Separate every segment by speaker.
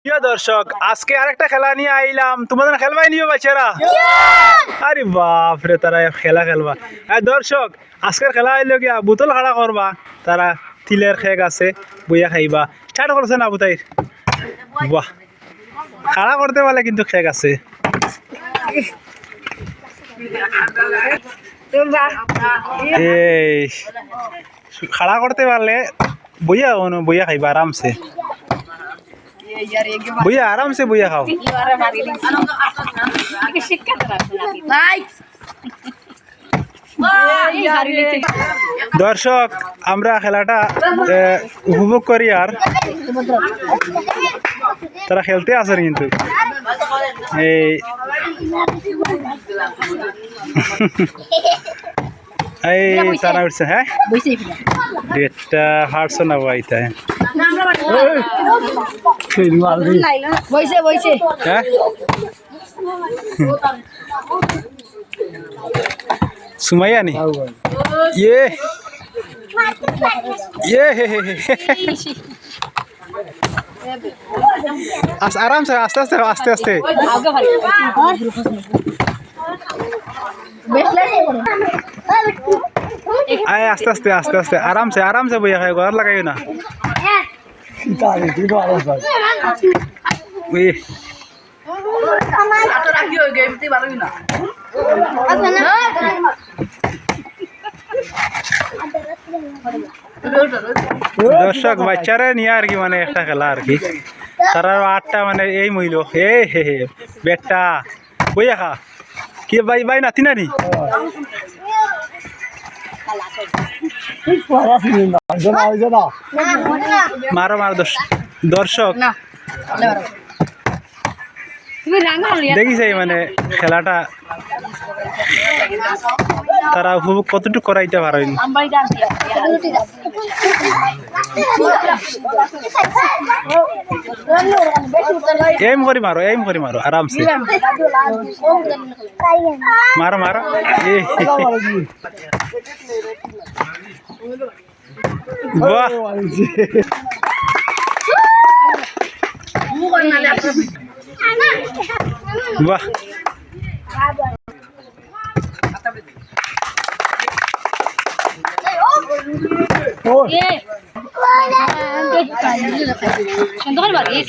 Speaker 1: প্রিয় দর্শক, আজকে আরেকটা খেলা নিয়ে আইলাম। তোমাদের খেলবাই নিবে বাচ্চারা? আরে বাপ রে, তারা খেলা খেলবা। দর্শক, আজকের খেলা হইলো গিয়া বোতল খাড়া করবা। তারা তিলের খেক আছে, বইয়া খাইবা। স্টার্ট করছে না বুতাই? বাহ, খাড়া করতে পারলে কিন্তু খেক আছে। এই খাড়া করতে পারলে বইয়া বইয়া খাইবা আরামসে। বইয়া আরামসে বইয়া খাও। দর্শক, আমরা খেলাটা উপভোগ করি আর তারা খেলতে আসেন কিন্তু এই তারা উঠছে। হ্যাঁ, ডেটটা হারছো না বাইতে। হ্যাঁ, সুমাইয়া নি ये आराम से आस्ते आस्ते आस्ते आस्ते आए आस्ते आस्ते आस्ते आस्ते आराम से भैया खाए घर लगाइए ना। দর্শক, বাচ্চারা নিয়ে আর কি মানে একটা খেলা আর কি। তারা 8টা মানে এই মহিল হে বেটা বইয়া খা কি ভাই ভাই নাতি নানি মারো মারো। দর্শক দেখিছে মানে খেলাটা তারা উপভোগ কতটুকু করাইতে পারেন। এম করি মারো আরামসে মারো মারো। বাহ, বাহ,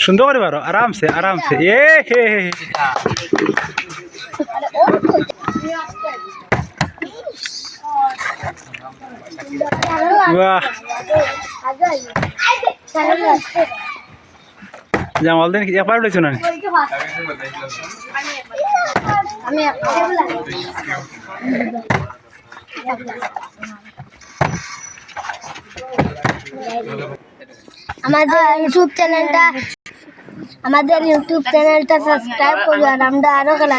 Speaker 1: সুন্দর করে পারো আরামসে আরামসে। বাহ, জামাল দিন একবার উঠেছো না?
Speaker 2: আমাদের ইউটিউব চ্যানেলটা সাবস্ক্রাইব করুন। আমরা আরো খেলা